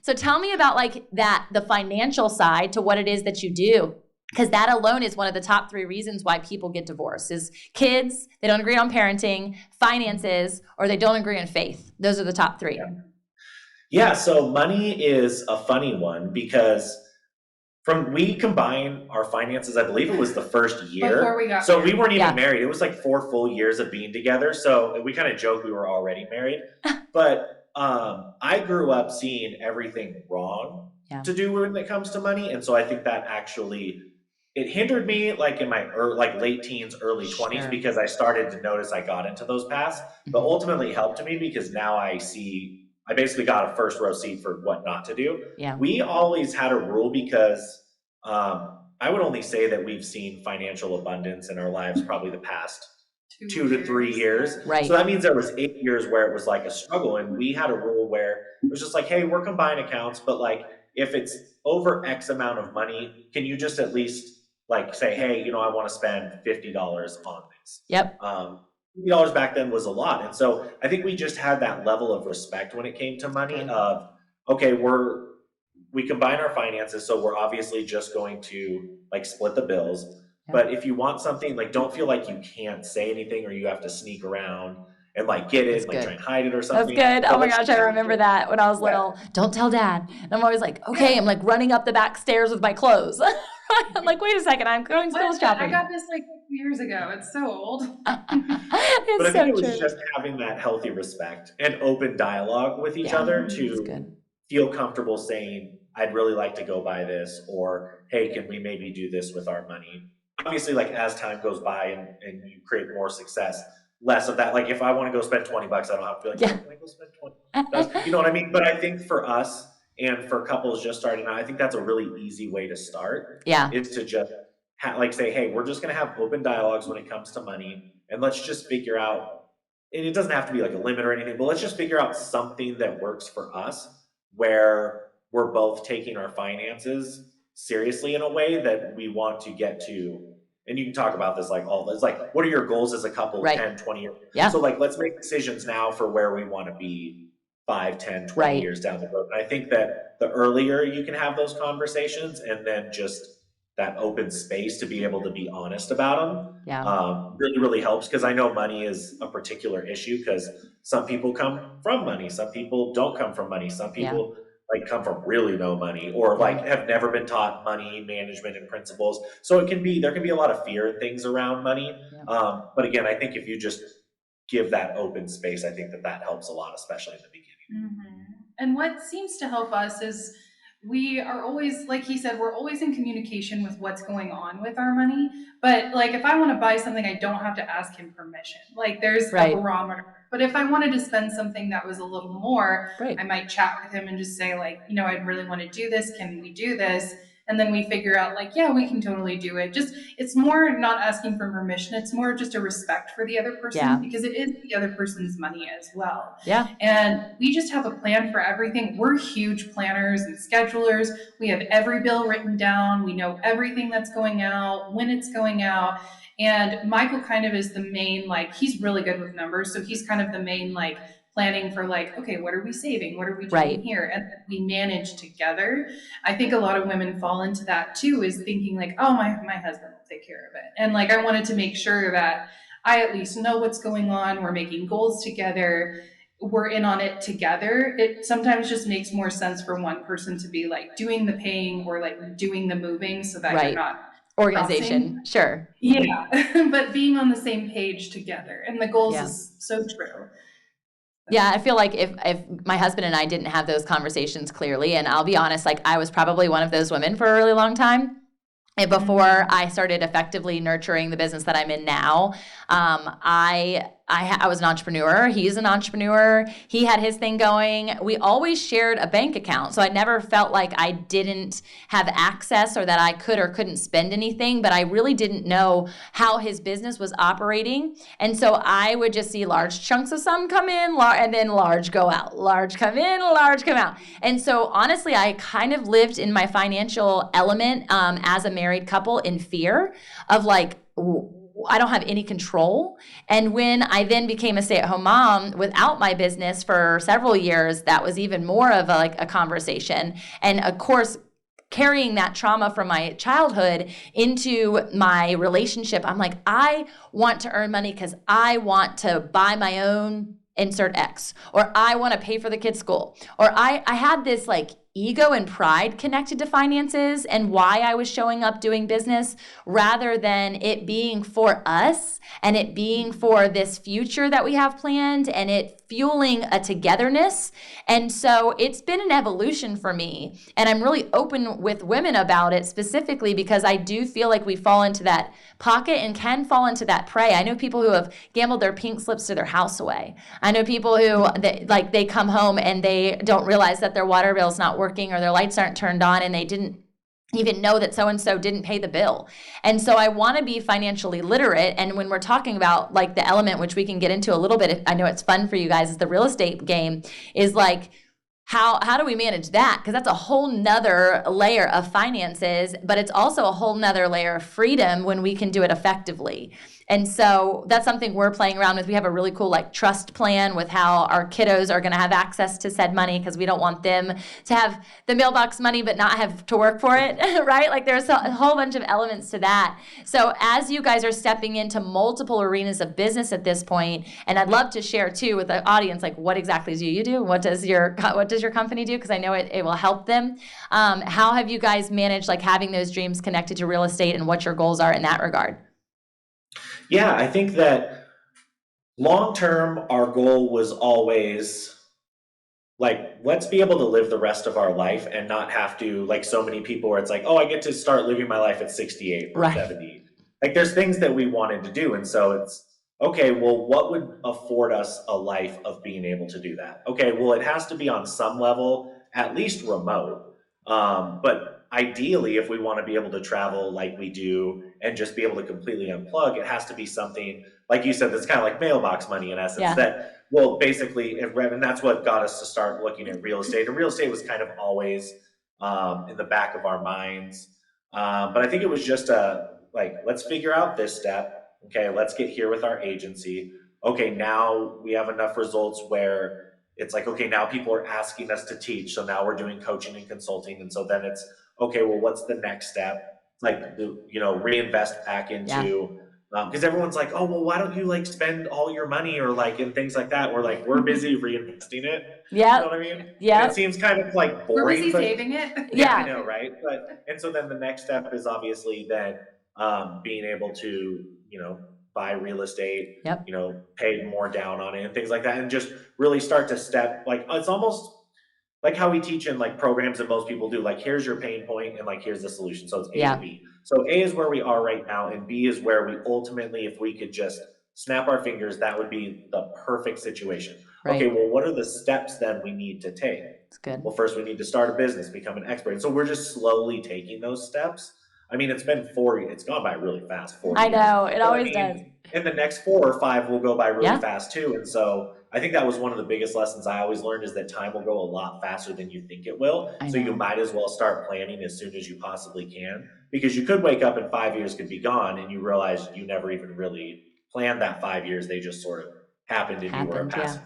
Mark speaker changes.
Speaker 1: So tell me about like the financial side to what it is that you do. Because that alone is one of the top 3 reasons why people get divorced is kids, they don't agree on parenting, finances, or they don't agree on faith. Those are the top 3.
Speaker 2: Yeah, so money is a funny one because we combine our finances, I believe it was the first year.
Speaker 3: Before we got
Speaker 2: so
Speaker 3: married.
Speaker 2: we weren't even married. It was like 4 full years of being together. So we kind of joked we were already married. But I grew up seeing everything wrong to do when it comes to money. And so I think that actually it hindered me like in my late teens, early 20s, because I started to notice I got into those paths, but ultimately helped me because now I basically got a first row seat for what not to do.
Speaker 1: Yeah.
Speaker 2: We always had a rule because I would only say that we've seen financial abundance in our lives probably the past 2 to 3 years.
Speaker 1: Right.
Speaker 2: So that means there was 8 years where it was like a struggle. And we had a rule where it was just like, hey, we're combined accounts, but like if it's over X amount of money, can you just at least like say, hey, I want to spend $50 on this.
Speaker 1: Yep.
Speaker 2: $50 back then was a lot. And so I think we just had that level of respect when it came to money of, okay, we combine our finances. So we're obviously just going to like split the bills. Yep. But if you want something, like don't feel like you can't say anything or you have to sneak around and like get it, like try and hide it or something.
Speaker 1: That's good. Oh my gosh, I remember that when I was little. Don't tell dad. And I'm always like, okay, I'm like running up the back stairs with my clothes. I'm like, wait a second, I'm going school shopping.
Speaker 3: I got this like years ago. It's so old.
Speaker 2: But I think it was just having that healthy respect and open dialogue with each other to feel comfortable saying, I'd really like to go buy this, or hey, can we maybe do this with our money? Obviously, like as time goes by and you create more success, less of that. Like if I want to go spend $20, I don't have to be like, can I go spend $20? You know what I mean? But I think for us, and for couples just starting out, I think that's a really easy way to start.
Speaker 1: Yeah.
Speaker 2: Is to just say, hey, we're just going to have open dialogues when it comes to money. And let's just figure out, and it doesn't have to be like a limit or anything, but let's just figure out something that works for us where we're both taking our finances seriously in a way that we want to get to. And you can talk about this it's like, what are your goals as a couple 10, 20 years?
Speaker 1: Yeah.
Speaker 2: So like, let's make decisions now for where we want to be 5, 10, 20 years down the road. And I think that the earlier you can have those conversations and then just that open space to be able to be honest about them really, really helps. Because I know money is a particular issue because some people come from money. Some people don't come from money. Some people like come from really no money or like have never been taught money management and principles. So there can be a lot of fear and things around money. Yeah. But again, I think if you just give that open space, I think that helps a lot, especially in the beginning.
Speaker 3: Mm-hmm. And what seems to help us is we are always, like he said, we're always in communication with what's going on with our money. But like, if I want to buy something, I don't have to ask him permission. Like there's a barometer. But if I wanted to spend something that was a little more, I might chat with him and just say like, I'd really want to do this. Can we do this? And then we figure out like, yeah, we can totally do it. Just, it's more not asking for permission. It's more just a respect for the other person because it is the other person's money as well.
Speaker 1: Yeah.
Speaker 3: And we just have a plan for everything. We're huge planners and schedulers. We have every bill written down. We know everything that's going out, when it's going out. And Michael kind of is the main, like, he's really good with numbers. So he's kind of the main, like, planning for like, okay, what are we saving? What are we doing here? And we manage together. I think a lot of women fall into that too, is thinking like, oh, my husband will take care of it. And like, I wanted to make sure that I at least know what's going on. We're making goals together. We're in on it together. It sometimes just makes more sense for one person to be like doing the paying or like doing the moving so that you're not
Speaker 1: organization. Sure.
Speaker 3: Yeah. But being on the same page together and the goals is so true.
Speaker 1: Yeah, I feel like if my husband and I didn't have those conversations clearly, and I'll be honest, like I was probably one of those women for a really long time. And before I started effectively nurturing the business that I'm in now, I was an entrepreneur. He's an entrepreneur. He had his thing going. We always shared a bank account. So I never felt like I didn't have access or that I could or couldn't spend anything, but I really didn't know how his business was operating. And so I would just see large chunks of some come in and then large go out, large come in, large come out. And so honestly, I kind of lived in my financial element as a married couple in fear of like, I don't have any control. And when I then became a stay-at-home mom without my business for several years, that was even more of a conversation. And of course, carrying that trauma from my childhood into my relationship, I'm like, I want to earn money because I want to buy my own insert X, or I want to pay for the kids' school, or I had this like ego and pride connected to finances and why I was showing up doing business, rather than it being for us and it being for this future that we have planned and it fueling a togetherness. And so it's been an evolution for me. And I'm really open with women about it, specifically because I do feel like we fall into that pocket and can fall into that prey. I know people who have gambled their pink slips to their house away. I know people who they come home and they don't realize that their water bill's not working or their lights aren't turned on, and they didn't even know that so-and-so didn't pay the bill. And so I want to be financially literate. And when we're talking about like the element, which we can get into a little bit, I know it's fun for you guys, is the real estate game, is like, how do we manage that? Because that's a whole nother layer of finances, but it's also a whole nother layer of freedom when we can do it effectively. And so that's something we're playing around with. We have a really cool like trust plan with how our kiddos are going to have access to said money, because we don't want them to have the mailbox money but not have to work for it, right? Like there's a whole bunch of elements to that. So as you guys are stepping into multiple arenas of business at this point, and I'd love to share too with the audience, like what exactly do you do? What does your company do? Because I know it will help them. How have you guys managed like having those dreams connected to real estate, and what your goals are in that regard?
Speaker 2: Yeah, I think that long term, our goal was always like, let's be able to live the rest of our life and not have to, like so many people where it's like, oh, I get to start living my life at 68 or
Speaker 1: Right.
Speaker 2: 70. Like there's things that we wanted to do. And so it's, okay, well, what would afford us a life of being able to do that? Okay, well, it has to be on some level, at least remote. But ideally, if we want to be able to travel like we do and just be able to completely unplug, it has to be something, like you said, that's kind of like mailbox money in essence,
Speaker 1: Yeah.
Speaker 2: that will basically, and that's what got us to start looking at real estate. And real estate was kind of always in the back of our minds. But I think it was just like, let's figure out this step. Okay, let's get here with our agency. Okay, now we have enough results where it's like, okay, now people are asking us to teach. So now we're doing coaching and consulting. And so then it's, okay, well, what's the next step? Like, reinvest back into, because everyone's like, oh, well, why don't you like spend all your money or like in things like that? We're like, we're busy reinvesting it.
Speaker 1: Yeah.
Speaker 2: You know what I mean?
Speaker 1: Yeah.
Speaker 2: It seems kind of like boring.
Speaker 3: We're busy
Speaker 2: but,
Speaker 3: saving it.
Speaker 2: yeah, I know, right? And so then the next step is obviously then being able to, buy real estate,
Speaker 1: Yep.
Speaker 2: pay more down on it and things like that. And just really start to step, like, it's almost like how we teach in like programs that most people do. Like, here's your pain point and like, here's the solution. So it's A
Speaker 1: Yeah.
Speaker 2: and B. So A is where we are right now, and B is where we ultimately, if we could just snap our fingers, that would be the perfect situation.
Speaker 1: Right.
Speaker 2: Okay, well, what are the steps then we need to take?
Speaker 1: It's good.
Speaker 2: Well, first we need to start a business, become an expert. And so we're just slowly taking those steps. I mean, it's been 4 years. It's gone by really fast. 4 years.
Speaker 1: I know, it always does.
Speaker 2: And the next 4 or 5 will go by really
Speaker 1: Yeah.
Speaker 2: fast too. And so I think that was one of the biggest lessons I always learned, is that time will go a lot faster than you think it will.
Speaker 1: I
Speaker 2: So
Speaker 1: know.
Speaker 2: you might as well start planning as soon as you possibly can, because you could wake up and 5 years could be gone and you realize you never even really planned that 5 years. They just sort of happened and you were a
Speaker 1: Happened, yeah.
Speaker 2: passenger.